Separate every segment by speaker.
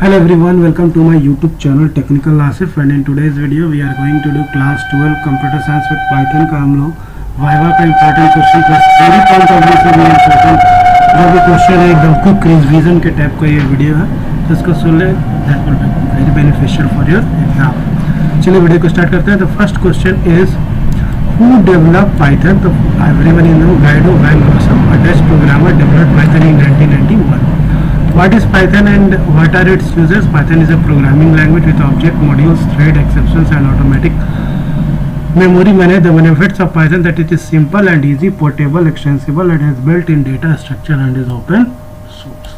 Speaker 1: Hello everyone, welcome to my YouTube channel Technical Asif, and in today's video we are going to do class 12 computer science with Python का हम लोग viva का important question plus theory point of view से भी important जो भी question है एकदम क्विक रिवीजन के टाइप का ये वीडियो है, तो इसको सुन ले, that will be very beneficial for your exam. चलिए वीडियो को स्टार्ट करते हैं। The first question is who develop Python. तो everyone in know Guido van Rossum, a Dutch programmer developed Python in 1991। What is Python and what are its uses? Python is a programming language with object, modules, thread, exceptions and automatic memory management. The benefits of Python that it is simple and easy, portable, extensible and has built-in data structure and is open source.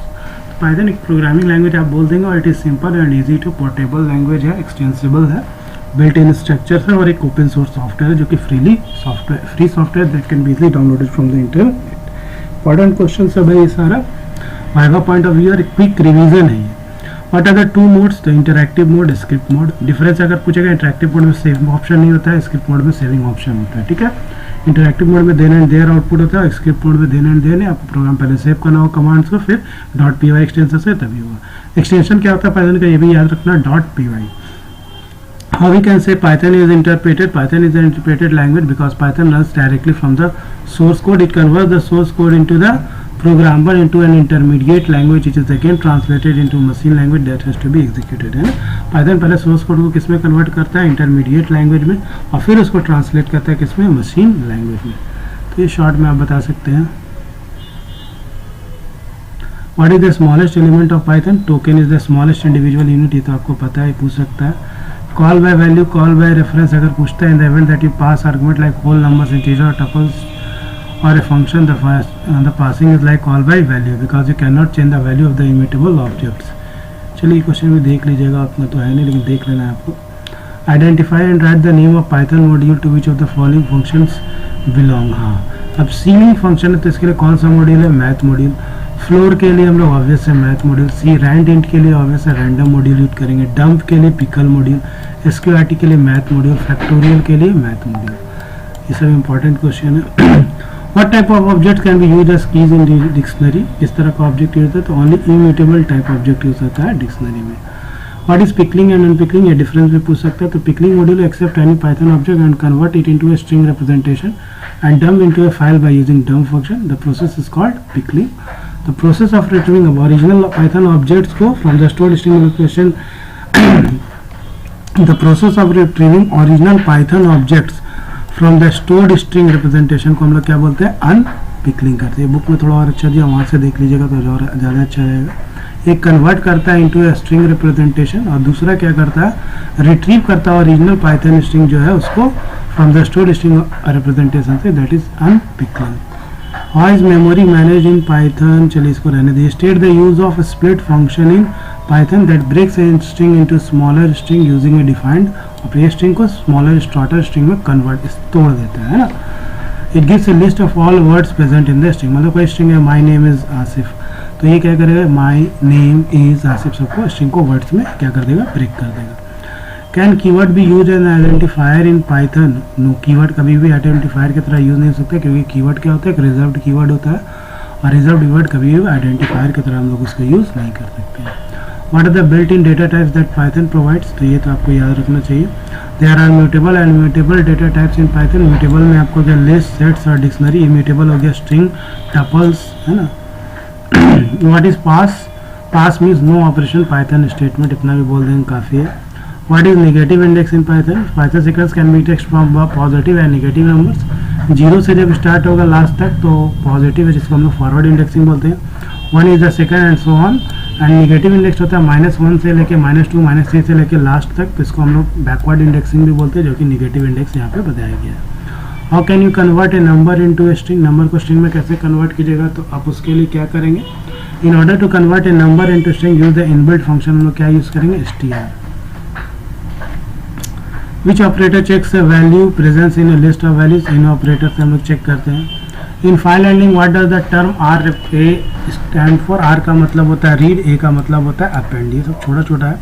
Speaker 1: Python एक programming language आप बोल देंगे और it is simple and easy to portable language है, extensible है, built in structure है और एक ओपन सोर्स सॉफ्टवेयर है जो कि free software that can be easily downloaded from the internet. Important question है भाई ये सारा वाइवा पॉइंट ऑफ व्यू और क्विक रिवीजन है ये। What are the two modes? The interactive mode, script mode. Difference अगर पूछेगा, इंटरैक्टिव मोड में सेव ऑप्शन नहीं होता है, स्क्रिप्ट मोड में सेविंग ऑप्शन होता है। ठीक है, इंटरैक्टिव मोड में देन एंड देयर आउटपुट होता है, स्क्रिप्ट मोड में देन एंड देयर आपको प्रोग्राम पहले सेव करना होगा कमांड्स को, फिर .py एक्सटेंशन से तभी होगा। एक्सटेंशन क्या होता है पाइथन का, ये भी याद रखना, .py। How we can say Python is interpreted? Python is an interpreted language because Python runs directly from the source code. It converts the source code into the programmer into an intermediate language which is again translated into machine language that has to be executed, है ना। Python पहले source code को किस में convert करता है, intermediate language में, और फिर उसको ट्रांसलेट करता है किस में, मशीन लैंग्वेज में। तो ये शॉर्ट में आप बता सकते हैं। What is the smallest element of Python? Token is the smallest individual unit, ये तो आपको पता है, पूछ सकता है। Call by value, call by reference अगर पूछता है, in the event that you pass argument like whole numbers, integer or tuples or a function, the passing is like call by value because you cannot change the value of the immutable objects। चलिए question भी देख लीजिएगा, उतना तो है नहीं लेकिन देख लेना है आपको। Identify and write the name of Python module to which of the following functions belong। हाँ, अब सीलिंग फंक्शन है तो इसके लिए कौन सा मॉड्यूल है, मैथ मॉड्यूल। फ्लोर के लिए हम लोग ऑब्वियस है मैथ मॉड्यूल। सी रैंड इंट के लिए ऑब्वियस है रैंडम मॉड्यूल यूज करेंगे। डंप के लिए पिकल मॉड्यूल। एसक्यूआरटी के लिए मैथ मॉड्यूल। फैक्टोरियल के लिए मैथ मॉड्यूल। ये सब इंपॉर्टेंट क्वेश्चन है। What type of object can be use as keys in dictionary? किस तरह का ऑब्जेक्ट यूज होता है, तो only immutable type object use होता है डिक्शनरी में। What is pickling and unpickling? ये डिफरेंस भी पूछ सकता है। तो pickling module accept any Python object and convert it into a string representation and dump into a file by using dump function. The process is called pickling. The process of retrieving original Python objects को from the stored string representation the process of retrieving original Python objects from the stored string representation को हम लोग क्या बोलते हैं, unpickling करते हैं। Book में थोड़ा और अच्छा दिया, वहाँ से देख लीजिएगा तो ज़्यादा अच्छा रहेगा। एक कन्वर्ट करता है इनटू ए स्ट्रिंग रिप्रेजेंटेशन और दूसरा क्या करता है, रिट्रीव करता है ओरिजिनल पाइथन स्ट्रिंग जो है उसको from the stored string representation से, that is unpickling. How is memory manage in Python? चलिए इसको रहने दीजिए। State the use of split function in Python that breaks a string into smaller string using a defined, और ये string को smaller starter string में convert तोड़ देता है ना। It gives a list of all words present in the string. मतलब कोई स्ट्रिंग है माई नेम इज आसिफ, तो ये क्या करेगा, माई नेम इज आसिफ सबको स्ट्रिंग को वर्ड्स में क्या कर देगा, ब्रेक कर देगा। कैन कीवर्ड भी use as identifier in Python? No, keyword कभी भी आइडेंटिफायर की तरह यूज नहीं हो सकता, क्योंकि कीवर्ड क्या होता है, एक रिजर्व्ड कीवर्ड होता है, और रिजर्व्ड कीवर्ड कभी भी आइडेंटिफायर की तरह हम लोग उसका यूज नहीं कर सकते हैं। What are the built in data types that Python provides? तो ये तो आपको याद रखना चाहिए। There are mutable and mutable data types in Python. Mutable में आपको क्या, लिस्ट, सेट्स और डिक्शनरी। इम्यूटेबल हो गया स्ट्रिंग, टपल्स, है ना। What is pass? Pass means no operation Python statement, इतना भी बोल देंगे काफ़ी है। What is negative index in Python? Python sequence can B text from positive and negative numbers. Zero से जब स्टार्ट होगा लास्ट तक तो पॉजिटिव है, जिसको हम लोग फॉरवर्ड इंडेक्सिंग बोलते हैं। One is the second and so on. And negative index होता है -1 से लेके -2 -3 से लेके लास्ट तक, तो इसको हम लोग बैकवर्ड इंडेक्सिंग भी बोलते हैं, जो कि नेगेटिव इंडेक्स यहाँ पे बताया गया है। How can you convert a number into a string? Number को स्ट्रिंग में कैसे कन्वर्ट कीजिएगा, तो आप उसके लिए क्या करेंगे, in order to convert a number into string use the inbuilt function. हम लोग क्या यूज करेंगे, str। Which operator checks a value presence in a list of values? In operator से हम लोग चेक करते हैं। In file handling what does the term r a stand for? R का मतलब होता है रीड, ए का मतलब होता है अपेंड। ये सब छोटा छोटा है।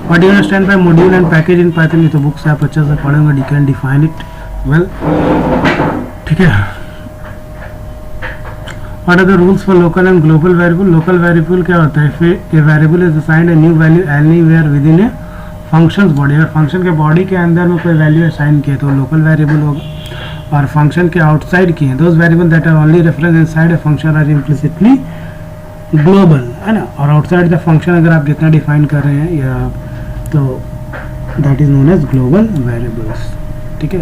Speaker 1: What do you understand by module and package in Python? ये तो बुक से आप अच्छे से पढ़ेंगे, you can define it well. ठीक है। What are the rules for local and global variable? Local variable क्या होता है? If a variable is assigned a new value anywhere within a function's body, अगर फंक्शन के body के अंदर में कोई वैल्यू असाइन किए तो लोकल वेरिएबल होगा, और फंक्शन के आउटसाइड किए those variable that are only reference inside a function are implicitly global, है ना। और आउटसाइड द फंक्शन अगर आप जितना डिफाइन कर रहे हैं या तो that is known as global variables, ठीक है।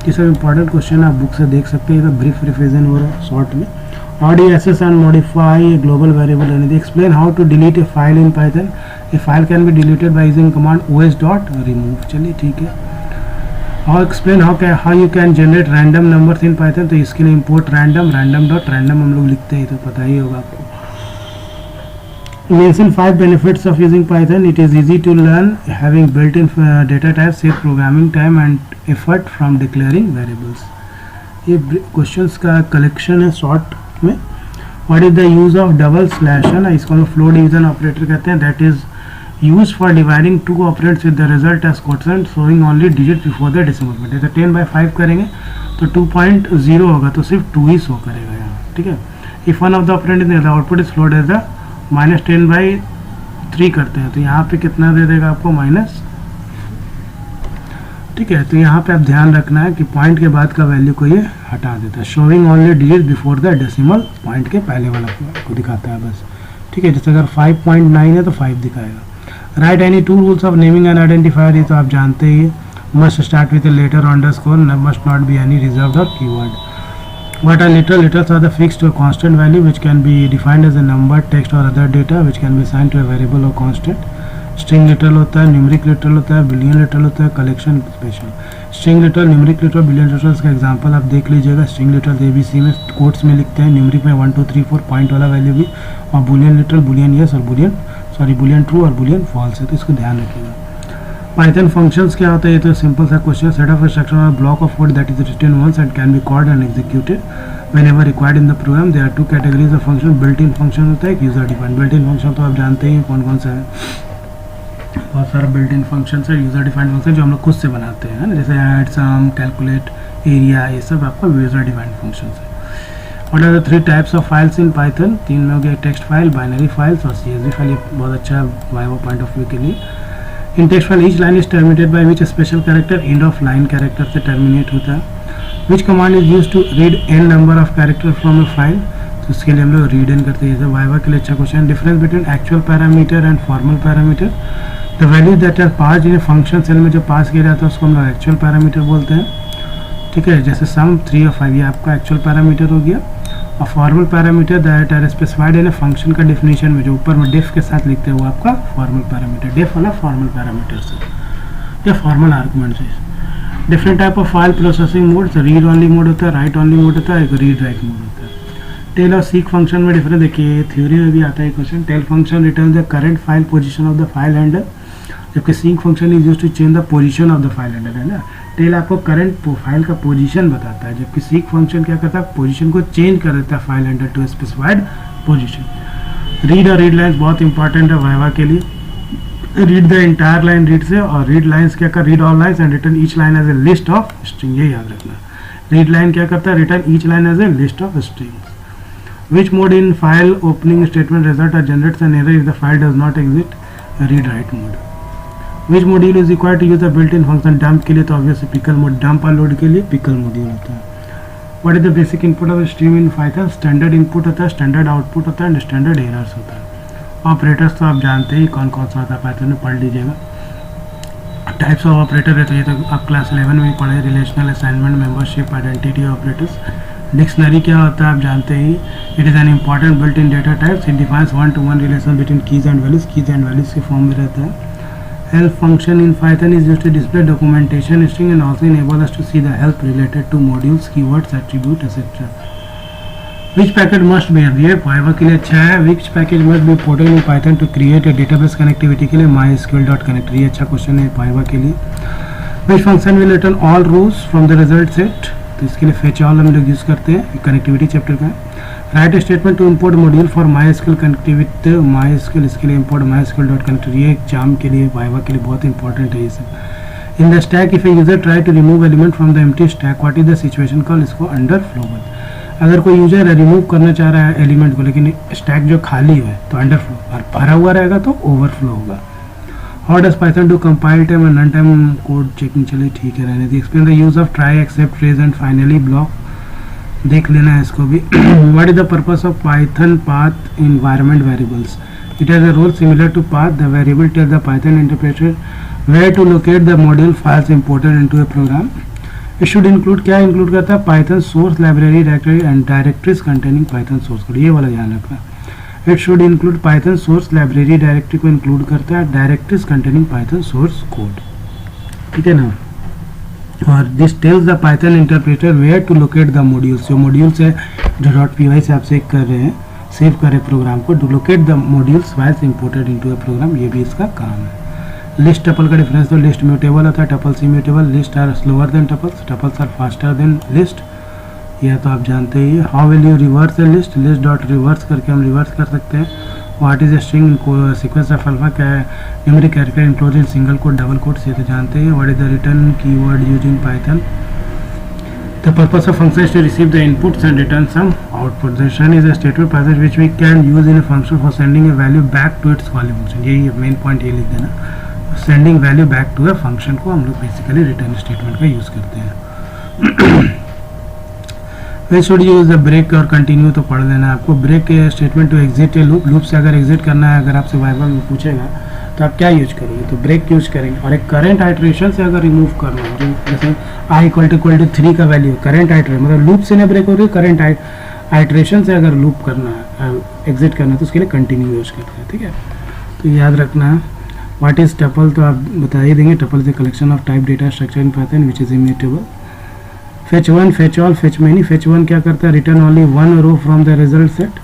Speaker 1: ये सब इंपॉर्टेंट क्वेश्चन आप बुक से देख सकते हैं, तो ब्रीफ रिविजन हो रहा है शॉर्ट में। How do you access and modify a global variable? And explain how to delete a file in Python. A file can be deleted by using command os.remove. चलिए ठीक है। How explain how you can generate random numbers in Python? तो इसके लिए import random random हम लोग लिखते हैं, तो पता ही होगा आपको। Mention 5 benefits of using Python. It is easy to learn, having built-in data types, save programming time and effort from declaring variables. ये क्वेश्चंस का कलेक्शन है शॉर्ट में। What is the use of double slash, है ना, इसको हम floor division operator कहते हैं। That is use for dividing two operands with the result as quotient showing only digit before the decimal point. जैसे 10/5 करेंगे तो 2.0 होगा, तो सिर्फ 2 ही शो करेगा यहाँ, ठीक है। If one of the operand is output is floored as the -10/3 करते हैं तो यहाँ पे कितना दे देगा आपको माइनस, ठीक है। तो यहाँ पे आप ध्यान रखना है कि पॉइंट के बाद का वैल्यू को ये हटा देता है। Showing only digit before the decimal point के पहले वाला को दिखाता है बस, ठीक है। जैसे अगर 5.9 है तो 5 दिखाएगा। Write any 2 rules of naming and identifier, ये तो आप जानते ही, must start with a letter underscore, must not be any reserved और keyword. What are literal? Literals are the fixed or constant value which can be defined as a number, text or other data which can be assigned to a variable or constant. String literal होता है, numeric literal होता है, Boolean literal होता है, collection special. String literal, numeric literal, Boolean literals का example आप देख लीजिएगा। स्ट्रिंग लिटरल ABC में कोट्स में लिखते हैं, न्यूमेरिक में 1 2 3 4 पॉइंट वाला वैल्यू भी, और बुलियन लिटरल बुलियन यस और बुलियन ट्रू और बुलियन फॉल्स है, तो इसको ध्यान रखिएगा। पाइथन फंक्शंस क्या होता है? ये तो सिंपल सा क्वेश्चन। सेट ऑफ इंस्ट्रक्शन और block of code that is written once and can be called and executed whenever required in the program. There are 2 categories of function. built-in function होता है, एक यूजर डिफाइंड। built-in function तो आप जानते ही कौन कौन सा है, बहुत सारा built-in functions है। यूजर डिफाइंड फंक्शन जो हम लोग खुद से बनाते हैं ना, जैसे ऐड, सम, कैलकुलेट, एरिया, ये सब आपका यूजर डिफाइंड फंक्शंस है। What are the 3 types of files in Python? 3 में हो गया, टेक्स्ट फाइल, बाइनरी फाइल्स और CSV फाइल। ये बहुत अच्छा है वाइवा पॉइंट ऑफ व्यू के लिए। In text file each line is terminated by which special character? End of line character से टर्मिनेट होता है। Which command is used to read n number of character from a file? तो इसके लिए हम लोग रीड इन करते हैं। जैसे वाइवा के लिए अच्छा question. Difference between actual parameter and formal parameter? The value that are pass in function call में जो पास किया जाता है उसको हम लोग एक्चुअल पैरामीटर बोलते हैं, ठीक है। जैसे सम, 3 और 5 ये आपका एक्चुअल पैरामीटर हो गया। और formal parameter that are specified in function का डिफिनेशन में जो ऊपर में डेफ के साथ लिखते हैं वो आपका फॉर्मल पैरामीटर। डेफ वाला फॉर्मल पैरामीटर से या फॉर्मल आर्गुमेंट से। Different type of file processing mode, read only mode होता है, राइट ओनली मोड होता है, एक रीड राइट मोड होता है। टेल और सीक फंक्शन में डिफरेंस देखिए, थ्योरी में भी आता है question. Tell function return the current file position of the file handle, जबकि seek function is used to change the position of the file handle, है ना। टेल आपको करंट फाइल का पोजीशन बताता है, जबकि सीक फंक्शन क्या करता है? पोजीशन को चेंज कर देता है file handle to specified position. Read और रीड लाइन्स बहुत इंपॉर्टेंट है वाइवा के लिए। Read the entire line read से, और रीड लाइन्स क्या कर? Read all lines and return each line as a list of string, ये याद रखना। रीड लाइन क्या करता है? Return each line as a list of strings. Which mode in file opening statement result और generates an error if the file does not exit? Read write mode. Which module is required to use the built in function? Dump के लिए तो obviously pickle mode, dump और load के लिए pickle module होता है। What is the basic input of stream in Python? Standard input होता है, स्टैंडर्ड आउटपुट होता है एंड स्टैंडर्ड एरर्स होता है। ऑपरेटर्स तो आप जानते ही कौन कौन सा होता है, पाइथन में पढ़ लीजिएगा। टाइप्स ऑफ ऑपरेटर है तो ये तो आप क्लास 11 में पढ़े, relational, assignment, membership, identity operators. Dictionary क्या होता है आप जानते ही, it is an important built in data types. It defines 1-to-1 relation between keys and values, keys and values के फॉर्म में रहता है। Help function in Python is used to display documentation string and also enable us to see the help related to modules, keywords, attribute etcetera. Which package must be, ये viva के लिए अच्छा है। Which package must be ported in Python to create a database connectivity के लिए? MySQL.connect, ये अच्छा question है वाइवा के लिए। Which function will return all rows from the result set? तो इसके लिए फेच ऑल हम लोग यूज करते हैं, कनेक्टिविटी चैप्टर का। Write statement to import module for MySQL connectivity, MySQL, इसके लिए इम्पोर्ट MySQL.connect, ये एग्जाम के लिए वाइवा के लिए बहुत इंपॉर्टेंट है ये सब। In the stack if a user try to remove element from the empty stack, what is the situation call? इसको अंडर फ्लो बल। अगर कोई यूजर रिमूव करना चाह रहा है एलिमेंट को, लेकिन स्टैक जो खाली है तो अंडरफ्लो, भरा हुआ रहेगा तो ओवरफ्लो होगा। How does Python do compile time and run time code checking? चलिए ठीक है, रहने दी। Explain the use of try, except, raise and finally block, देख लेना है इसको भी। What is the purpose of Python path environment variables? It has a role similar to path. The variable tell the Python interpreter where to locate the module files imported into a program. It should include, क्या include करता है? Python source library directory and directories containing Python source code, ये वाला ध्यान रखना। It should include Python source library directory को include करता है, directories containing Python source code, ठीक है ना। और this tells the Python interpreter where to locate the modules, जो मॉड्यूल्स है जो .py से आप सेव कर रहे हैं, सेव कर रहे प्रोग्राम को, to locate the modules files imported into a program, ये भी इसका काम है। लिस्ट टपल का डिफरेंस, तो लिस्ट म्यूटेबल होता है, tuples immutable. List are slower than tuples, tuples are faster than list, यह तो आप जानते ही है। How will you reverse a list? List dot reverse करके हम रिवर्स कर सकते हैं। What is a string sequence of alpha, क्या है? Numeric character enclose in single quote, double quote, से तो जानते हैं। What is the return keyword used in Python? The purpose of function is to receive the inputs and return some output. The return is a statement passage which we can use in a function for sending a value back to its calling function. यही main point ये लिख देना, sending value back to a function को हम लोग basically return statement का use करते हैं। We should use the break और कंटिन्यू, तो पढ़ लेना आपको। Break statement to exit a loop, loop से अगर एग्जिट करना है, अगर आपसे वाइवा में पूछेगा तो आप क्या यूज करोगे? तो ब्रेक यूज करेंगे। और एक करंट आइटरेशन से अगर रिमूव करना है, जो जैसे i = 3 का वैल्यू करंट आइटरेशन, मतलब लूप से ना ब्रेक हो रही, करंट आइटरेशन से अगर लूप करना है, एग्जिट करना है, तो उसके लिए कंटिन्यू यूज करते हैं, ठीक है। तो याद रखना है। व्हाट इज टपल, तो आप बता ही देंगे। Tuple is a collection of type data structure in Python which is immutable. Fetch one, fetch all, fetch many. Fetch one क्या करता है? Return only one row from the result set,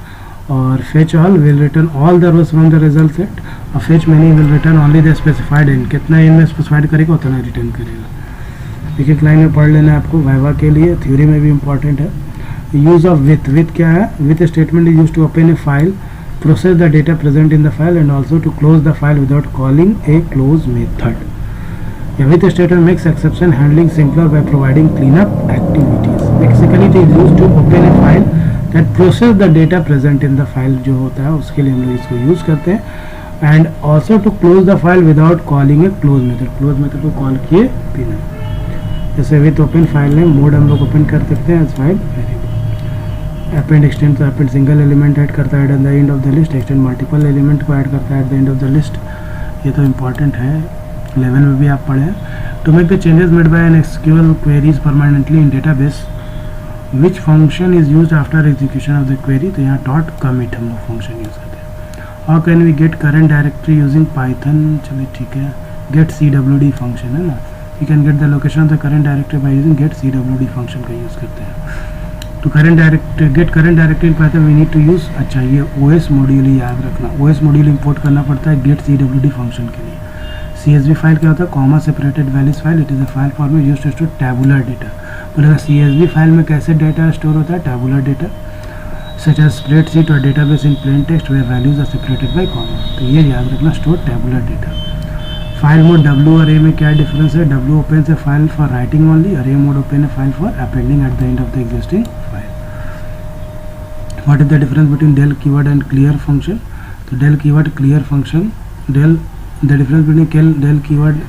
Speaker 1: और fetch all will return all the rows from the result set, और fetch many will return only the specified इन, कितना इन में specified करेगा उतना रिटर्न करेगा। एक एक लाइन में पढ़ लेना आपको, वाइवा के लिए, थ्योरी में भी इंपॉर्टेंट है। यूज ऑफ विथ, विथ क्या है? With statement is use to open a file, process the data present in the file and also to close the file without calling a close method. Yeah, with statement makes exception handling simpler by providing cleanup activities. Basically it is used to open a file that process the data present in the file, जो होता है उसके लिए हम लोग इसको use करते हैं। and also to close the file without calling a close method, close method को कॉल किए बिना। जैसे with open file name mode हम लोग ओपन कर सकते हैं as file variable। Append extend, तो अपेंड सिंगल एलिमेंट ऐड करता है at the end of the list, extend multiple element को ऐड करता है at the end of the list, ये तो इंपॉर्टेंट है, 11 में भी आप पढ़े। To make the changes made by an SQL queries permanently in database which function is used after execution of the query, तो यहाँ डॉट कमिट हम लोग फंक्शन यूज करते हैं। How can we get current directory using Python? चलिए ठीक है, get CWD function है ना, you can get the location of the current directory by using get CWD function का यूज करते हैं। तो get current directory in Python we need to use, अच्छा ये OS मॉड्यूल ही याद रखना, OS मॉड्यूल इंपोर्ट करना पड़ता है गेट CWD फंक्शन के लिए। CSV फाइल क्या होता है? Comma separated values file, it is a file format used to store tabular data. बोलेगा CSV फाइल में कैसे डेटा स्टोर होता है? Tabular data such as spreadsheet और database in plain text where values are separated by comma, तो ये याद रखना, store tabular data. File mode W और A में क्या डिफरेंस है? W open a file for writing only और A mode open a file for appending eight the end of the existing file. What is the difference between del keyword and clear function? तो del keyword clear function, the difference between del keyword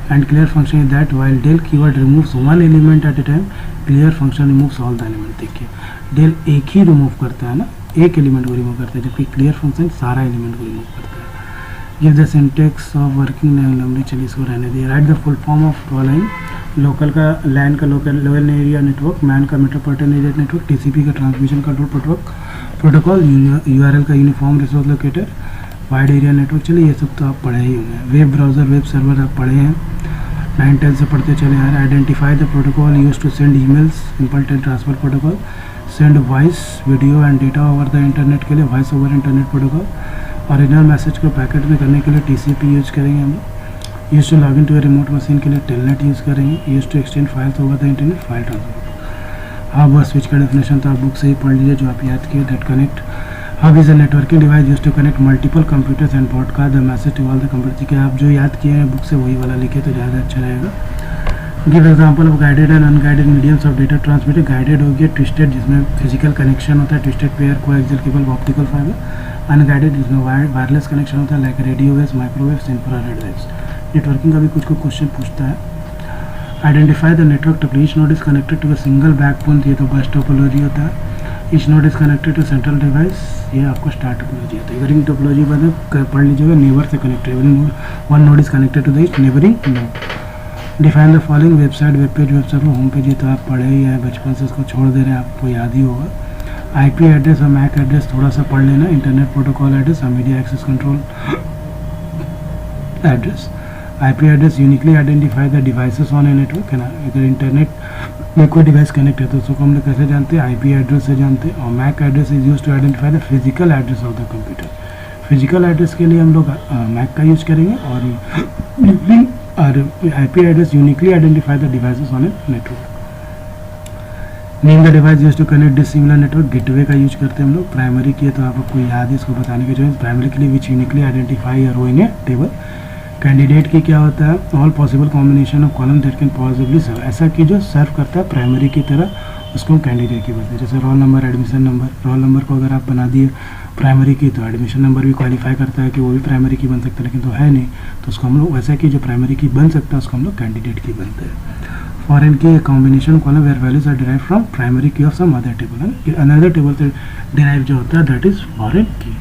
Speaker 1: and clear function is that while del keyword removes one element at a time, clear function removes all the element। देखिए del एक ही remove करता है ना, एक element को remove करता है, जबकि क्लियर फंक्शन सारा एलिमेंट को रिमूव करता है। Give the syntax of working language, चलिए इसको रहने दिए। Write the full form of following, local का लैन का लोकल एरिया नेटवर्क, मैन का मेट्रोपॉलिटन एरिया नेटवर्क, TCP का ट्रांसमिशन कंट्रोल प्रोटोकॉल, URL का uniform resource locator, wide area network, चलिए ये सब तो आप पढ़े ही होंगे। वेब ब्राउज़र, वेब सर्वर आप पढ़े हैं, 9-10 से पढ़ते चले आ रहे हैं। Identify the protocol use to send emails, simple tail transfer protocol, send voice video and data over the internet के लिए voice over internet protocol, original message को पैकेट में करने के लिए TCP यूज करेंगे हम लोग। Use to log in to a remote machine के लिए टेलनेट यूज़ करेंगे। Use to extend files over the internet, file transfer. Hub और स्विच का डेफिनेशन तो आप बुक से ही पढ़ लीजिए जो आप याद किए। That connect, hub is a networking device use to connect multiple computers and broadcast the message to all the computer, कि आप जो याद किए हैं बुक से वही वाला लिखे तो ज़्यादा अच्छा रहेगा। Give example of guided and unguided mediums of data transmitted. Guided हो गया ट्विस्टेड जिसमें फिजिकल कनेक्शन होता है, twisted pair coaxial cable optical fibre. Unguided जिसमें वायरलेस कनेक्शन होता है like radio waves, microwaves, infrared waves. Networking का भी कुछ क्वेश्चन पूछता है। Identify the network topology. Each node is connected to a single backbone, ये तो बस टोपोलॉजी होता है। Each node is connected to central device, ये आपको स्टार टोपोलॉजी होता है। रिंग टोपोलॉजी पढ़ लीजिएगा, नेबर से connected, one node is connected to the neighbouring node. Define the following website, web page, web server, home page, ये तो आप पढ़े ही हैं बचपन से, इसको छोड़ दे रहे हैं, आपको याद ही होगा। आईपी एड्रेस और मैक एड्रेस थोड़ा सा पढ़ लेना। इंटरनेट प्रोटोकॉल एड्रेस और media access control address. IP address uniquely identify the devices on a network, है ना। अगर इंटरनेट में कोई डिवाइस कनेक्ट है तो उसको हम लोग कैसे जानते हैं, आईपी एड्रेस से जानते हैं। और MAC address is use to identify the physical address of the computer. Physical address के लिए हम लोग मैक का यूज करेंगे। और IP address uniquely identify the devices on a network. Name the device use to connect this similar network, gateway का use करते हैं हम लोग। प्राइमरी की है तो आपको याद है, इसको बताने की जरूरत। प्राइमरी के लिए which uniquely identify row in a table. Candidate key क्या होता है, all possible combination of column that can possibly serve, ऐसा कि जो सर्व करता है प्राइमरी की तरह, उसको हम कैंडिडेट की बोलते हैं। जैसे roll number, admission number. Roll number को अगर आप बना दिए प्राइमरी की तो एडमिशन नंबर भी क्वालिफाई करता है कि वो भी प्राइमरी की बन सकता है, लेकिन तो है नहीं, तो उसको हम लोग वैसा कि जो प्राइमरी की बन सकता है उसको हम लोग कैंडिडेट की बनते हैं। Foreign key combination column where values are derive from primary key of some other table, है। अनदर टेबल से डिराइव जो होता है that is foreign key.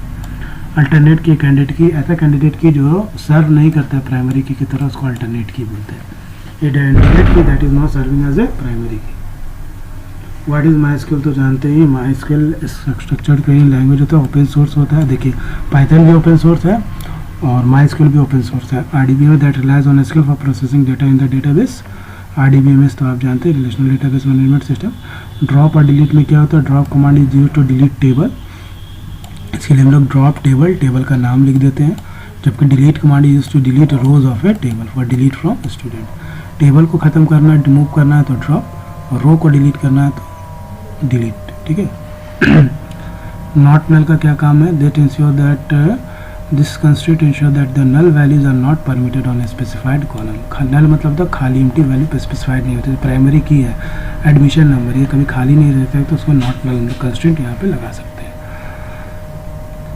Speaker 1: Alternate key, candidate key, ऐसा कैंडिडेट की जो सर्व नहीं करता है प्राइमरी की तरह, उसको अल्टरनेट की बोलते हैं। Candidate key that is not serving as a primary key. What is my तो जानते ही, माई स्ट्रक्चर्ड क्वेरी लैंग्वेज होता है, ओपन सोर्स होता है। देखिए पाइथन भी ओपन सोर्स है और माई भी ओपन सोर्स है। RDBMS that relies on SQL for processing data in the database. RDBMS तो आप जानते हैं, relational database management system. Drop और डिलीट में क्या होता है, drop command is use to delete table. इसके लिए हम लोग ड्रॉप टेबल का नाम लिख देते हैं, जबकि delete command is to delete rows of a table for delete from student. Table को खत्म करना है, रिमूव करना है तो ड्रॉप, और रो को डिलीट करना है तो डिलीट, ठीक है। नॉट नल का क्या काम है, that ensure that this constraint ensure that the null values are not permitted on a specified column. Null मतलब तो खाली एम्प्टी वैल्यू स्पेसिफाइड नहीं होती। प्राइमरी की है, एडमिशन नंबर, ये कभी खाली नहीं रहता है, तो उसको नॉट नल कंस्ट्रेंट यहाँ पे लगा सकते हैं।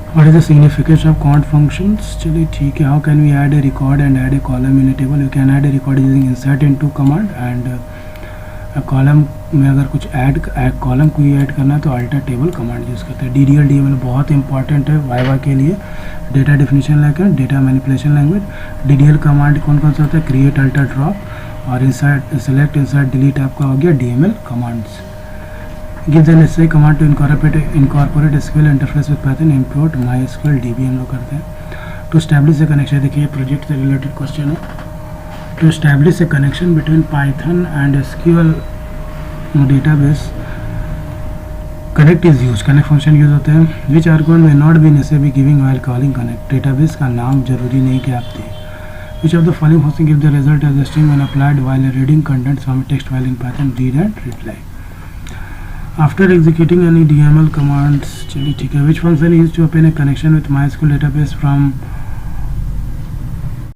Speaker 1: What is the significance of count functions? चलिए ठीक है। How can we add a record and add a column in a table? You can add a record using insert into command and a column में अगर कुछ column कोई add करना है तो अल्टर टेबल कमांड यूज़ करते हैं। DDL DML बहुत इंपॉर्टेंट है वाइवा के लिए। Data definition language, data manipulation language. DDL command कौन कौन सा होता है, क्रिएट, अल्टर, ड्रॉप और इंसर्ट, सेलेक्ट, इंसर्ट, डिलीट आपका हो गया DML commands. Give the necessary command to incorporate SQL interface with python, import MySQL DB हम लोग करते हैं। टू एस्टैब्लिश ए कनेक्शन, देखिए प्रोजेक्ट से रिलेटेड क्वेश्चन है। To establish a connection between python and SQL database, connect is use, connect function use होते हैं। Which argument may not be necessary giving while calling connect, database का नाम जरूरी नहीं कि आप दें। Which of the following function give the result as a string when applied while reading content from text file in python, read and reply. After executing any DML commands, चलिए ठीक है। Which function use to open a connection with MySQL database from